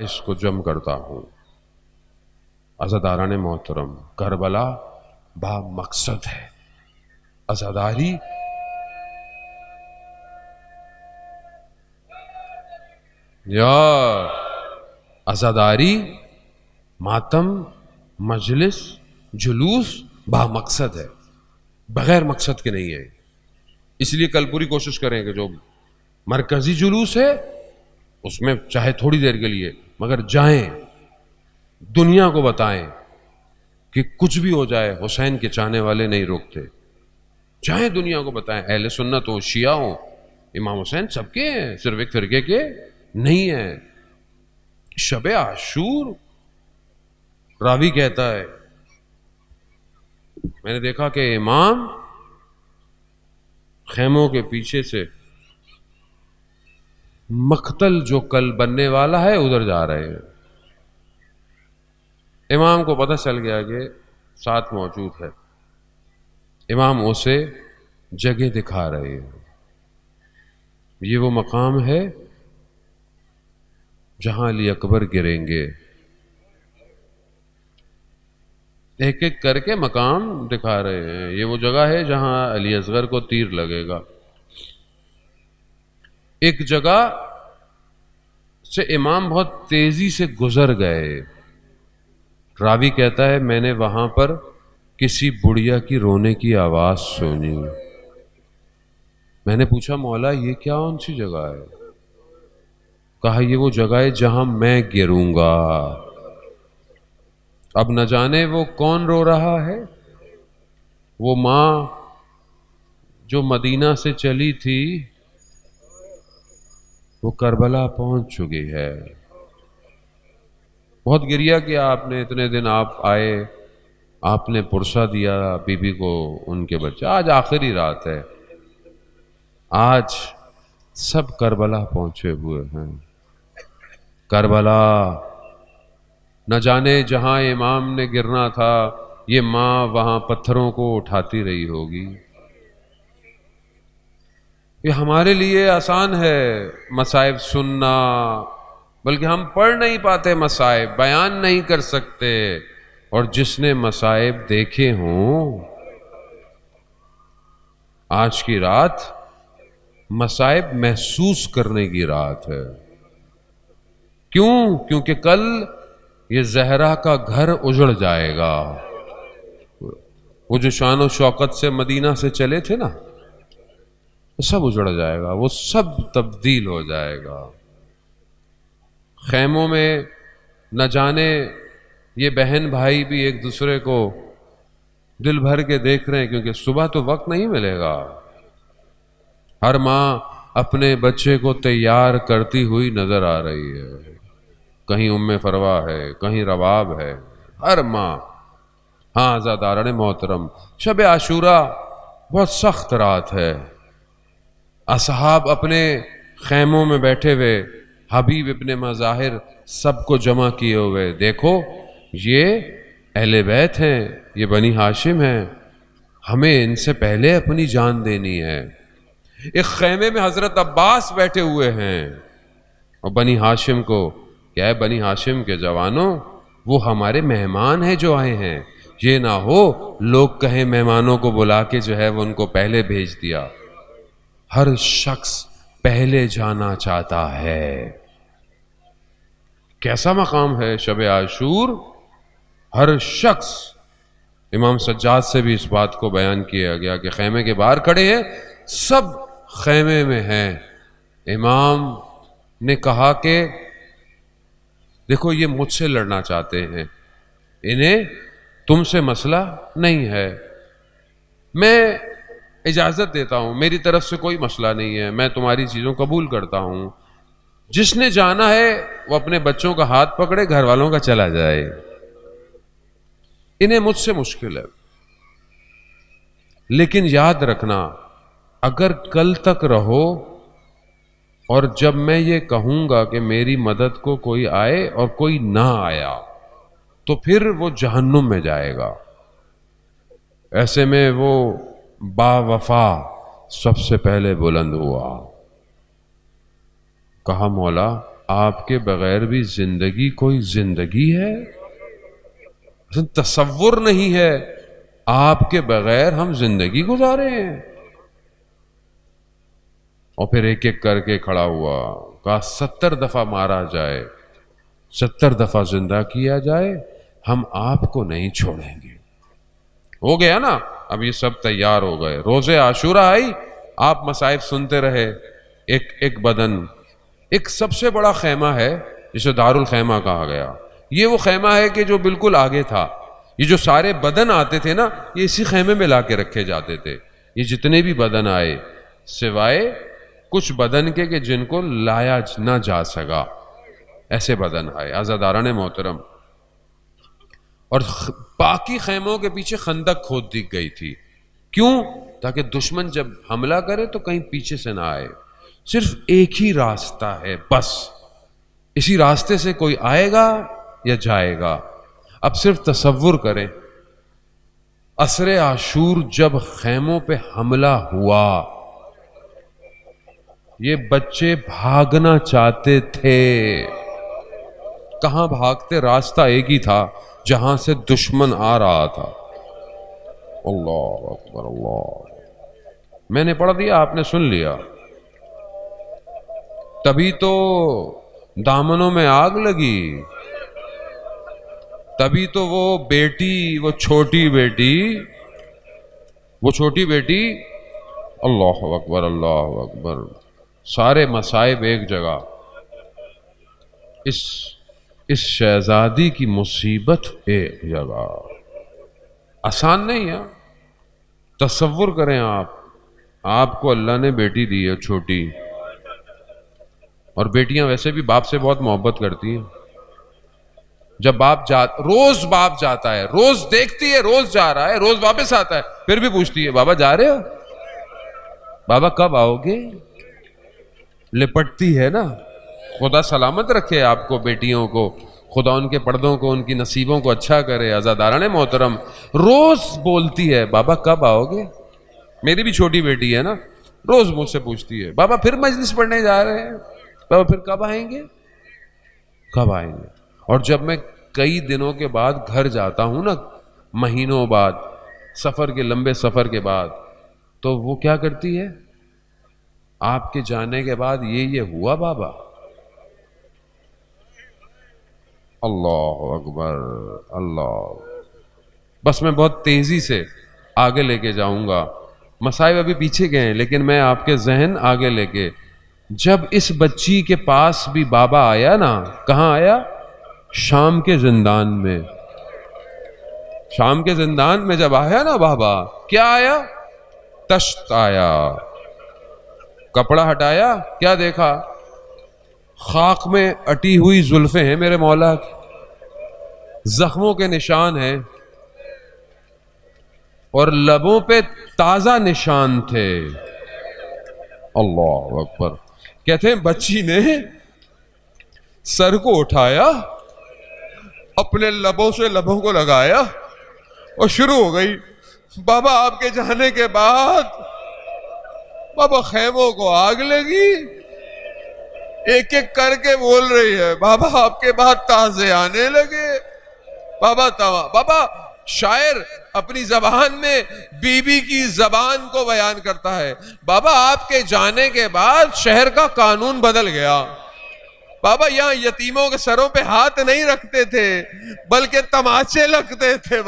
इसको जम करता हूं। अज़ादाराने मोहतरम, करबला बा मकसद है। अज़ादारी या अज़ादारी मातम मजलिस जुलूस बा मकसद है, बगैर मकसद के नहीं है। इसलिए कल पूरी कोशिश करें कि जो मरकजी जुलूस है उसमें चाहे थोड़ी देर के लिए मगर जाएं, दुनिया को बताएं कि कुछ भी हो जाए हुसैन के चाहने वाले नहीं रोकते। चाहे दुनिया को बताएं, अहले सुन्नत हो, शिया हो, इमाम हुसैन सबके हैं, सिर्फ एक फिरके के नहीं है। शबे आशूर रावी कहता है, मैंने देखा कि इमाम खेमों के पीछे से मक्तल जो कल बनने वाला है उधर जा रहे हैं। इमाम को पता चल गया कि साथ मौजूद है, इमाम उसे जगह दिखा रहे हैं। ये वो मकाम है जहां अली अकबर गिरेंगे। एक एक करके मकाम दिखा रहे हैं। ये वो जगह है जहां अली असगर को तीर लगेगा। एक जगह से इमाम बहुत तेजी से गुजर गए। रावी कहता है, मैंने वहां पर किसी बुढ़िया की रोने की आवाज सुनी। मैंने पूछा, मौला ये क्या कौन सी जगह है? कहा, ये वो जगह है जहां मैं गिरूंगा। अब न जाने वो कौन रो रहा है। वो मां जो मदीना से चली थी वो करबला पहुंच चुकी है। बहुत गिरिया किया आपने, इतने दिन आप आए, आपने पुरसा दिया बीबी को, उनके बच्चे। आज आखिरी रात है, आज सब करबला पहुंचे हुए हैं। करबला न जाने जहां इमाम ने गिरना था, ये मां वहां पत्थरों को उठाती रही होगी। ये हमारे लिए आसान है मसाइब सुनना, बल्कि हम पढ़ नहीं पाते मसाइब, बयान नहीं कर सकते। और जिसने मसाइब देखे हों, आज की रात मसाइब महसूस करने की रात है। क्यों? क्योंकि कल ये जहरा का घर उजड़ जाएगा। वो जो शान और शौकत से मदीना से चले थे ना, वो सब उजड़ जाएगा, वो सब तब्दील हो जाएगा। खैमों में न जाने ये बहन भाई भी एक दूसरे को दिल भर के देख रहे हैं, क्योंकि सुबह तो वक्त नहीं मिलेगा। हर मां अपने बच्चे को तैयार करती हुई नजर आ रही है। कहीं उम्मे फरवा है, कहीं रबाब है, हर मां। हाँ ज़ादाराने मोहतरम, शब आशूरा बहुत सख्त रात है। असहाब अपने खैमों में बैठे हुए, हबीब इब्ने मज़ाहिर सबको जमा किए हुए। देखो, ये अहले बैत हैं, ये बनी हाशिम हैं, हमें इनसे पहले अपनी जान देनी है। एक खैमे में हजरत अब्बास बैठे हुए हैं और बनी हाशिम को क्या है, बनी हाशिम के जवानों, वो हमारे मेहमान हैं जो आए हैं। ये ना हो लोग कहें मेहमानों को बुला के जो है वो उनको पहले भेज दिया। हर शख्स पहले जाना चाहता है। कैसा मकाम है शब आशूर। हर शख्स, इमाम सज्जाद से भी इस बात को बयान किया गया कि खैमे के बाहर खड़े हैं, सब खैमे में हैं। इमाम ने कहा कि देखो, ये मुझसे लड़ना चाहते हैं, इन्हें तुमसे मसला नहीं है। मैं इजाजत देता हूं, मेरी तरफ से कोई मसला नहीं है, मैं तुम्हारी चीजों कबूल करता हूं। जिसने जाना है वो अपने बच्चों का हाथ पकड़े, घर वालों का चला जाए। इन्हें मुझसे मुश्किल है। लेकिन याद रखना, अगर कल तक रहो और जब मैं ये कहूंगा कि मेरी मदद को कोई आए और कोई ना आया, तो फिर वो जहन्नुम में जाएगा। ऐसे में वो बावफा सबसे पहले बुलंद हुआ। कहा, मौला आपके बगैर भी जिंदगी कोई जिंदगी है? तसव्वुर नहीं है आपके बगैर हम जिंदगी गुजारे हैं। और फिर एक एक करके खड़ा हुआ, कहा 70 दफा मारा जाए, 70 दफा जिंदा किया जाए, हम आपको नहीं छोड़ेंगे। हो गया ना, अब ये सब तैयार हो गए। रोजे आशूरा आई, आप मसाइब सुनते रहे, एक एक बदन। एक सबसे बड़ा खेमा है जिसे दारुल खेमा कहा गया। ये वो खेमा है कि जो बिल्कुल आगे था। ये जो सारे बदन आते थे ना, ये इसी खेमे में लाके रखे जाते थे। ये जितने भी बदन आए, सिवाय कुछ बदन के जिनको लाया ना जा सका, ऐसे बदन आए। आज़ादाराने मोहतरम, और बाकी खेमों के पीछे खंदक खोद दी गई थी। क्यों? ताकि दुश्मन जब हमला करे तो कहीं पीछे से ना आए। सिर्फ एक ही रास्ता है बस, इसी रास्ते से कोई आएगा या जाएगा। अब सिर्फ तसव्वुर करें, असरे आशूर जब खेमों पे हमला हुआ, ये बच्चे भागना चाहते थे। कहां भागते? रास्ता एक ही था जहां से दुश्मन आ रहा था। अल्लाह अकबर अल्लाह। मैंने पढ़ दिया, आपने सुन लिया। तभी तो दामनों में आग लगी, तभी तो वो बेटी, वो छोटी बेटी, अल्लाह अकबर अल्लाह अकबर। सारे मसाइब एक जगह, इस शहजादी की मुसीबत एक जगह। आसान नहीं है। तसव्वुर करें आपको अल्लाह ने बेटी दी है छोटी, और बेटियां वैसे भी बाप से बहुत मोहब्बत करती हैं। जब रोज बाप जाता है, रोज देखती है, रोज जा रहा है, रोज वापस आता है, फिर भी पूछती है बाबा जा रहे हो, बाबा कब आओगे? लिपटती है ना। खुदा सलामत रखे आपको, बेटियों को, खुदा उनके पर्दों को, उनकी नसीबों को अच्छा करे। आज़ादाराने मोहतरम, रोज बोलती है बाबा कब आओगे। मेरी भी छोटी बेटी है ना, रोज मुझसे पूछती है बाबा फिर मजलिस पढ़ने जा रहे हैं, बाबा फिर कब आएंगे, कब आएंगे। और जब मैं कई दिनों के बाद घर जाता हूं ना, महीनों बाद, सफर के, लंबे सफर के बाद, तो वो क्या करती है? आपके जाने के बाद ये हुआ बाबा। अल्लाह अकबर अल्लाह। बस मैं बहुत तेजी से आगे लेके जाऊंगा, मसाइब अभी पीछे गए हैं, लेकिन मैं आपके जहन आगे लेके, जब इस बच्ची के पास भी बाबा आया ना, कहां आया? शाम के जिंदान में। शाम के जिंदान में जब आया ना बाबा, क्या आया? तश्त आया। कपड़ा हटाया, क्या देखा? खाक में अटी हुई जुल्फे हैं मेरे मौला की, जख्मों के निशान हैं, और लबों पे ताजा निशान थे। अल्लाह अकबर। कहते हैं बच्ची ने सर को उठाया, अपने लबों से लबों को लगाया, और शुरू हो गई, बाबा आपके जाने के बाद बाबा खेमों को आग लगी। एक एक करके बोल रही है बाबा आपके बाद ताजे आने लगे। बाबा शायर अपनी जबान में बीबी की जबान को बयान करता है। बाबा आपके जाने के बाद शहर का कानून बदल गया। बाबा यहाँ यतीमों के सरों पे हाथ नहीं रखते थे, बल्कि तमाचे लगते थे।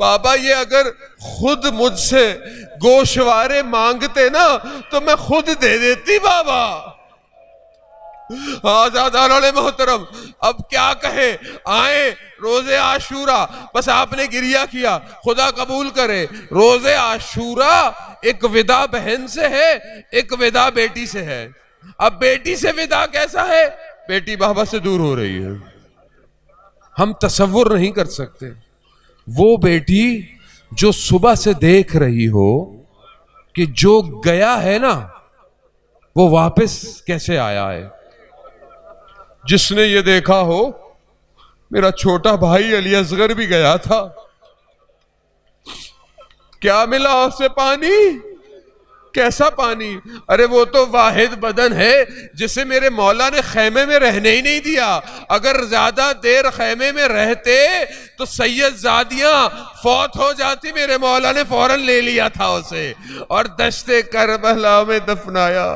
बाबा ये अगर खुद मुझसे गोशवारे मांगते ना, तो मैं खुद दे देती बाबा। आज़ादाराने मोहतरम, अब क्या कहे, आए रोजे आशूरा, बस आपने गिरिया किया, खुदा कबूल करे। रोजे आशूरा एक विदा बहन से है, एक विदा बेटी से है। अब बेटी से विदा कैसा है? बेटी बाबा से दूर हो रही है। हम तसव्वुर नहीं कर सकते। वो बेटी जो सुबह से देख रही हो कि जो गया है ना, वो वापस कैसे आया है। जिसने ये देखा हो, मेरा छोटा भाई अली असगर भी गया था, क्या मिला उसे? पानी। कैसा पानी? अरे वो तो वाहिद बदन है जिसे मेरे मौला ने खैमे में रहने ही नहीं दिया। अगर ज्यादा देर खैमे में रहते तो सैयद जादियां फौत हो जाती। मेरे मौला ने फौरन ले लिया था उसे और दश्ते करबला में दफनाया।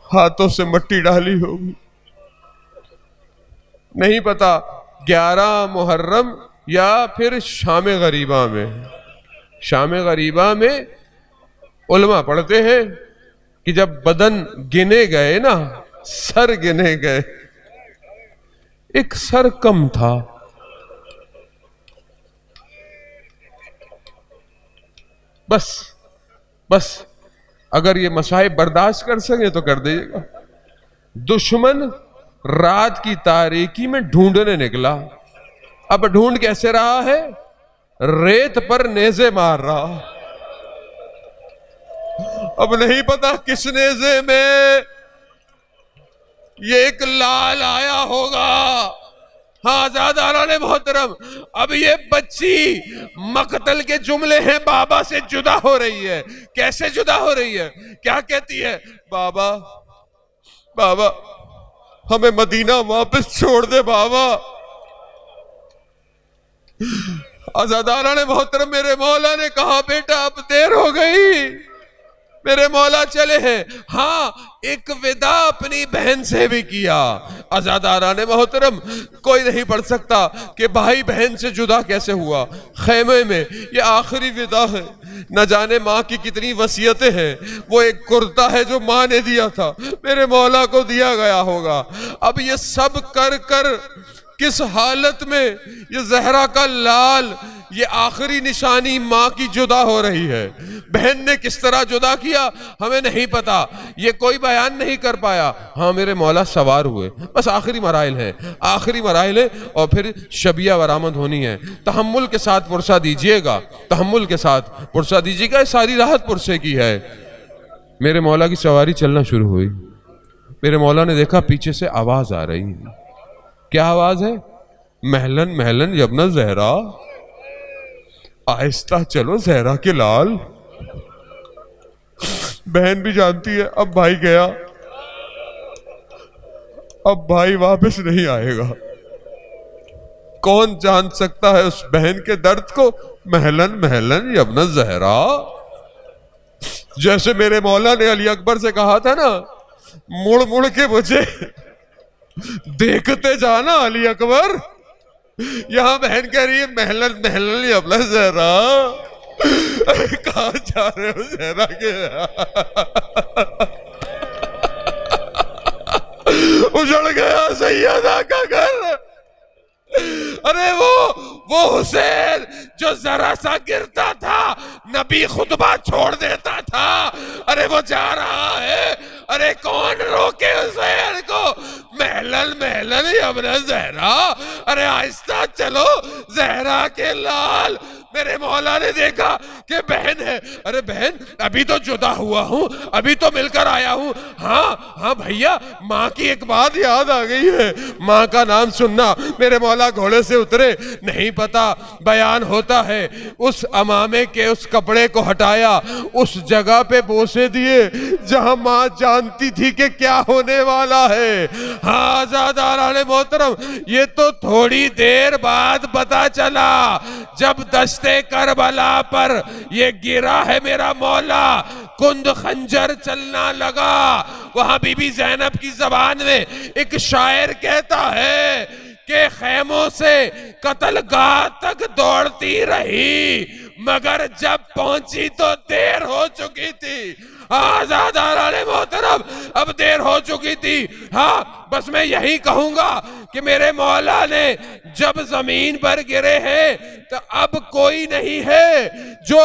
हाथों से मट्टी डाली होगी, नहीं पता, 11 मुहर्रम या फिर शाम गरीबा में। शाम गरीबा में उलमा पढ़ते हैं कि जब बदन गिने गए ना, सर गिने गए, एक सर कम था। बस अगर ये मसाइब बर्दाश्त कर सके तो कर दीजिएगा। दुश्मन रात की तारीकी में ढूंढने निकला। अब ढूंढ कैसे रहा है? रेत पर नेज़े मार रहा। अब नहीं पता किस नेज़े में ये एक लाल आया होगा। हाँ ज़ादारान मोहतरम, अब ये बच्ची मकतल के जुमले हैं, बाबा से जुदा हो रही है। कैसे जुदा हो रही है? क्या कहती है? बाबा बाबा हमें मदीना वापस छोड़ दे बाबा। आज़ादारान मोहतरम, मेरे मौला ने कहा बेटा अब देर हो गई, मेरे मौला चले हैं। हाँ, एक विदा अपनी बहन से भी किया। आज़ादारान मोहतरम, कोई नहीं पढ़ सकता कि भाई बहन से जुदा कैसे हुआ। खैमे में ये आखिरी विदा है। न जाने माँ की कितनी वसीयतें हैं। वो एक कुर्ता है जो माँ ने दिया था, मेरे मौला को दिया गया होगा। अब ये सब कर कर किस हालत में ये जहरा का लाल, ये आखिरी निशानी माँ की जुदा हो रही है। बहन ने किस तरह जुदा किया हमें नहीं पता, ये कोई बयान नहीं कर पाया। हाँ, मेरे मौला सवार हुए। बस आखिरी मराइल है, आखिरी मराइल है, और फिर शबिया बरामद होनी है। तहम्मुल के साथ पुरसा दीजिएगा, तहम्मुल के साथ पुरसा दीजिएगा। सारी राहत पुरसे की है। मेरे मौला की सवारी चलना शुरू हुई। मेरे मौला ने देखा पीछे से आवाज आ रही है। क्या आवाज है? महलन महलन यब्ना जहरा, आहिस्ता चलो जहरा के लाल। बहन भी जानती है अब भाई गया, अब भाई वापस नहीं आएगा। कौन जान सकता है उस बहन के दर्द को? महलन महलन यब्ना जहरा। जैसे मेरे मौला ने अली अकबर से कहा था ना, मुड़ मुड़ के मुझे देखते जाना अली अकबर। यहां बहन कह रही है महलन महलन यब्ना जहरा। कहां जा रहे हो जहरा के? उजड़ गया सैयदा का घर। अरे वो हुसैन जो जरा सा गिरता था नबी खुतबा छोड़ देता था, अरे वो जा रहा है। अरे कौन रोके हुसैन को? महलन महलन यब्ना जहरा, अरे आहिस्ता चलो जहरा के लाल। मेरे मौला ने देखा कि बहन है। अरे बहन, अभी तो जुदा हुआ हूं, अभी तो मिलकर आया हूं। हाँ भैया, माँ की एक बात याद आ गई है, माँ का नाम सुनना। मेरे मौला घोड़े से उतरे, नहीं पता बयान होता है उस अमामे के उस कपड़े को हटाया, उस जगह पे बोसे दिए जहां माँ जानती थी कि क्या होने वाला है। हाँ आज़ादारान मोहतरम, ये तो थोड़ी देर बाद पता चला जब दस्ते करबला पर ये गिरा है मेरा मौला, कुंद खंजर चलना लगा। वहां बीबी ज़ैनब की जबान में एक शायर कहता है कि खैमों से कत्लगाह तक दौड़ती रही, मगर जब पहुंची तो देर हो चुकी थी। आज़ादारान मोहतरम, अब देर हो चुकी थी। हाँ, बस मैं यही कहूंगा कि मेरे मौला ने जब जमीन पर गिरे हैं तो अब कोई नहीं है जो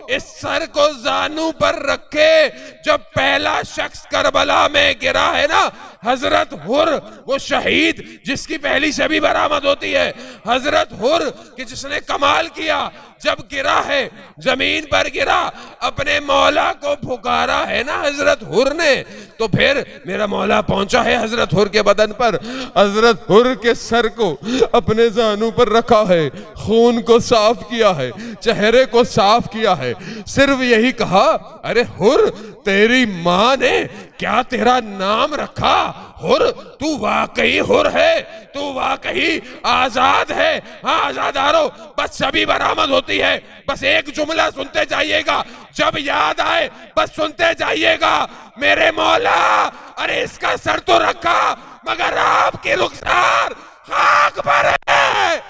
इस सर को जानू पर रखे। जब पहला शख्स करबला में गिरा है ना, हजरत हुर, वो शहीद जिसकी पहली शबी बरामद होती है, हजरत हुर कि जिसने कमाल किया, जब गिरा है जमीन पर गिरा, अपने मौला को पुकारा है ना हजरत हुर ने, तो फिर मेरा मौला पहुंचा है हजरत हुर के बदन पर, हजरत हुर के सर को अपने जानू पर रखा है, खून को साफ किया है, चेहरे को साफ किया है, सिर्फ यही कहा, अरे हुर तेरी मां ने क्या तेरा नाम रखा? हुर, तू वाकई हुर है, तू वाकई आजाद है। हाँ आजादारो, बस सभी बरामद होती है, बस एक जुमला सुनते जाइएगा, जब याद आए बस सुनते जाइएगा, मेरे मौला अरे इसका सर तो रखा मगर आपकी रुखसार खाक पर है।